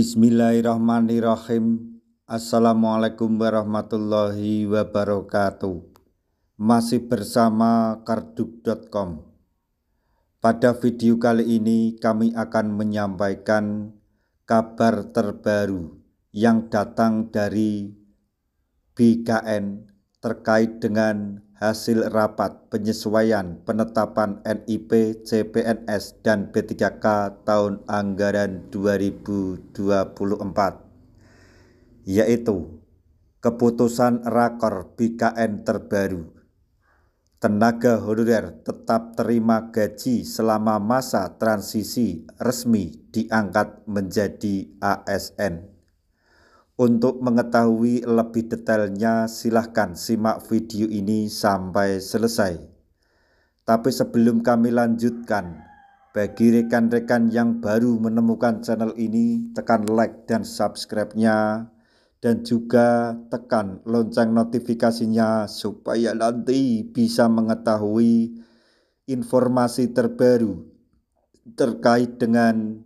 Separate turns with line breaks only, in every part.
Bismillahirrahmanirrahim. Assalamualaikum warahmatullahi wabarakatuh. Masih bersama karduk.com. Pada video kali ini kami akan menyampaikan kabar terbaru yang datang dari BKN terkait dengan hasil rapat penyesuaian penetapan NIP, CPNS, dan P3K tahun anggaran 2024, yaitu keputusan Rakor BKN terbaru. Tenaga honorer tetap terima gaji selama masa transisi resmi diangkat menjadi ASN. Untuk mengetahui lebih detailnya, silahkan simak video ini sampai selesai. Tapi sebelum kami lanjutkan, bagi rekan-rekan yang baru menemukan channel ini, tekan like dan subscribe-nya, dan juga tekan lonceng notifikasinya supaya nanti bisa mengetahui informasi terbaru terkait dengan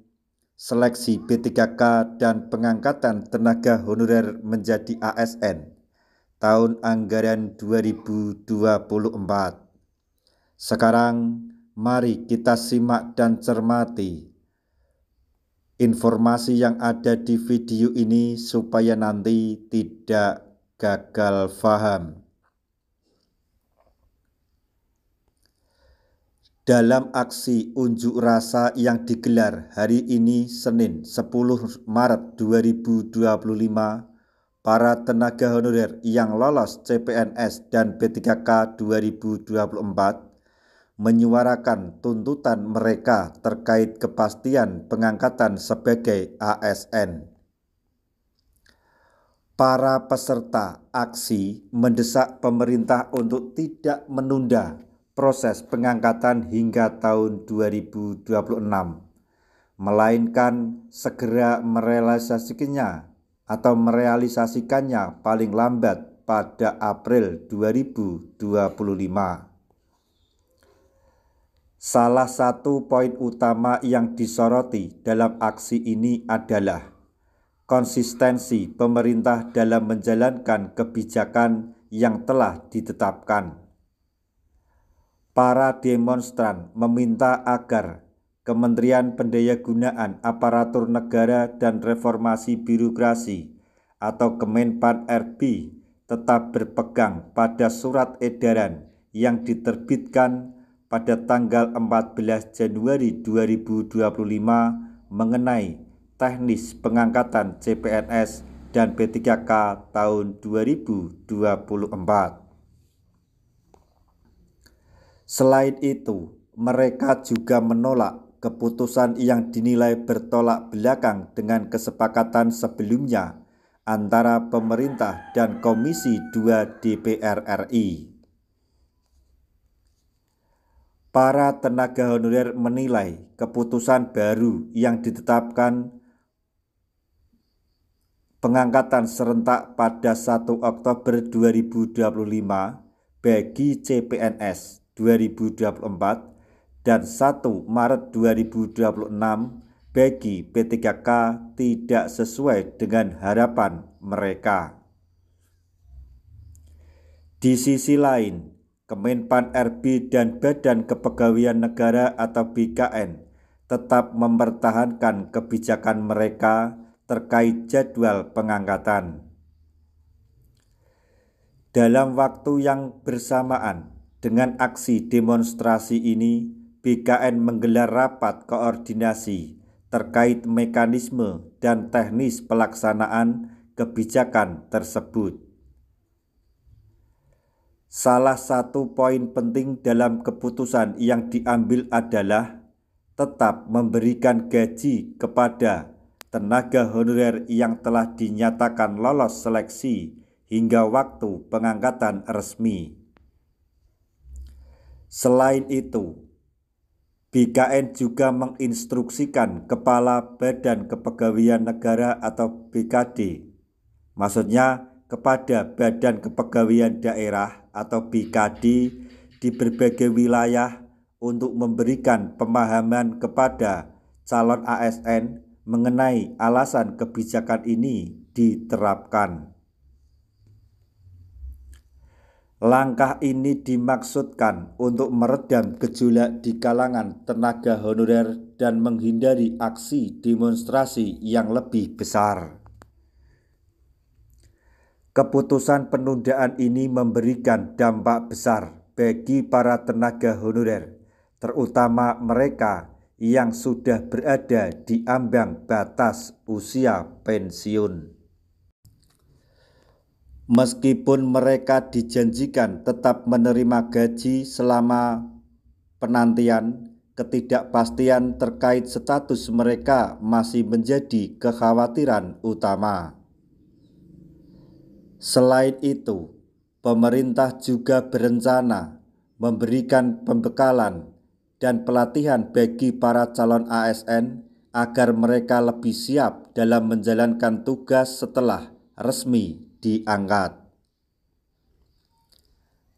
seleksi P3K dan pengangkatan tenaga honorer menjadi ASN tahun anggaran 2024. Sekarang mari kita simak dan cermati informasi yang ada di video ini supaya nanti tidak gagal paham. Dalam aksi unjuk rasa yang digelar hari ini Senin 10 Maret 2025, para tenaga honorer yang lolos CPNS dan P3K 2024 menyuarakan tuntutan mereka terkait kepastian pengangkatan sebagai ASN. Para peserta aksi mendesak pemerintah untuk tidak menunda proses pengangkatan hingga tahun 2026, melainkan segera merealisasikannya paling lambat pada April 2025. Salah satu poin utama yang disoroti dalam aksi ini adalah konsistensi pemerintah dalam menjalankan kebijakan yang telah ditetapkan. Para demonstran meminta agar Kementerian Pendayagunaan Aparatur Negara dan Reformasi Birokrasi atau Kemenpan-RB tetap berpegang pada surat edaran yang diterbitkan pada tanggal 14 Januari 2025 mengenai teknis pengangkatan CPNS dan P3K tahun 2024. Selain itu, mereka juga menolak keputusan yang dinilai bertolak belakang dengan kesepakatan sebelumnya antara pemerintah dan Komisi 2 DPR RI. Para tenaga honorer menilai keputusan baru yang ditetapkan pengangkatan serentak pada 1 Oktober 2025 bagi CPNS 2024 dan 1 Maret 2026 bagi P3K tidak sesuai dengan harapan mereka. Di sisi lain, Kemenpan-RB dan Badan Kepegawaian Negara atau BKN tetap mempertahankan kebijakan mereka terkait jadwal pengangkatan. Dalam waktu yang bersamaan dengan aksi demonstrasi ini, BKN menggelar rapat koordinasi terkait mekanisme dan teknis pelaksanaan kebijakan tersebut. Salah satu poin penting dalam keputusan yang diambil adalah tetap memberikan gaji kepada tenaga honorer yang telah dinyatakan lolos seleksi hingga waktu pengangkatan resmi. Selain itu, BKN juga menginstruksikan Kepala Badan Kepegawaian Negara atau BKD, maksudnya kepada Badan Kepegawaian Daerah atau BKD di berbagai wilayah untuk memberikan pemahaman kepada calon ASN mengenai alasan kebijakan ini diterapkan. Langkah ini dimaksudkan untuk meredam gejolak di kalangan tenaga honorer dan menghindari aksi demonstrasi yang lebih besar. Keputusan penundaan ini memberikan dampak besar bagi para tenaga honorer, terutama mereka yang sudah berada di ambang batas usia pensiun. Meskipun mereka dijanjikan tetap menerima gaji selama penantian, ketidakpastian terkait status mereka masih menjadi kekhawatiran utama. Selain itu, pemerintah juga berencana memberikan pembekalan dan pelatihan bagi para calon ASN agar mereka lebih siap dalam menjalankan tugas setelah resmi diangkat.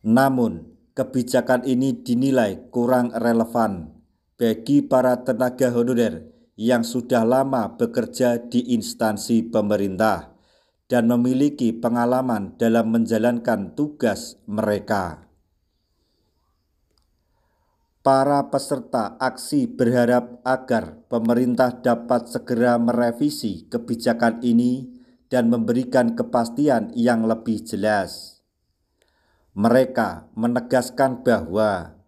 Namun, kebijakan ini dinilai kurang relevan bagi para tenaga honorer yang sudah lama bekerja di instansi pemerintah dan memiliki pengalaman dalam menjalankan tugas mereka. Para peserta aksi berharap agar pemerintah dapat segera merevisi kebijakan ini dan memberikan kepastian yang lebih jelas. Mereka menegaskan bahwa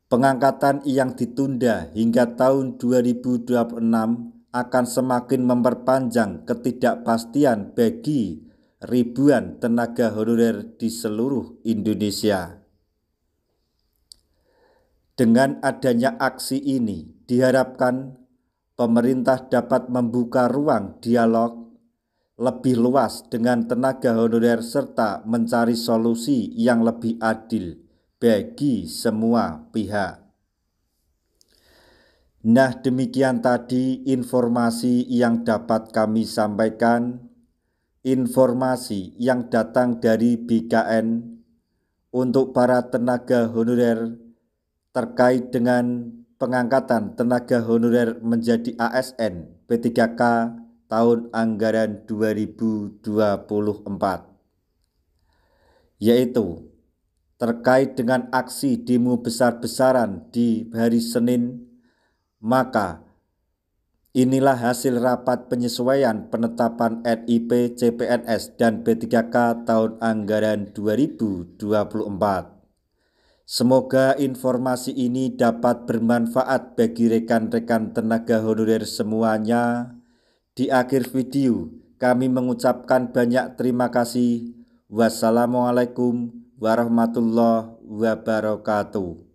pengangkatan yang ditunda hingga tahun 2026 akan semakin memperpanjang ketidakpastian bagi ribuan tenaga honorer di seluruh Indonesia. Dengan adanya aksi ini, diharapkan pemerintah dapat membuka ruang dialog lebih luas dengan tenaga honorer serta mencari solusi yang lebih adil bagi semua pihak. Nah, demikian tadi informasi yang dapat kami sampaikan, informasi yang datang dari BKN untuk para tenaga honorer terkait dengan pengangkatan tenaga honorer menjadi ASN P3K tahun anggaran 2024, yaitu terkait dengan aksi demo besar-besaran di hari Senin. Maka inilah hasil rapat penyesuaian penetapan NIP CPNS dan P3K tahun anggaran 2024. Semoga informasi ini dapat bermanfaat bagi rekan-rekan tenaga honorer semuanya. Di akhir video, kami mengucapkan banyak terima kasih. Wassalamualaikum warahmatullahi wabarakatuh.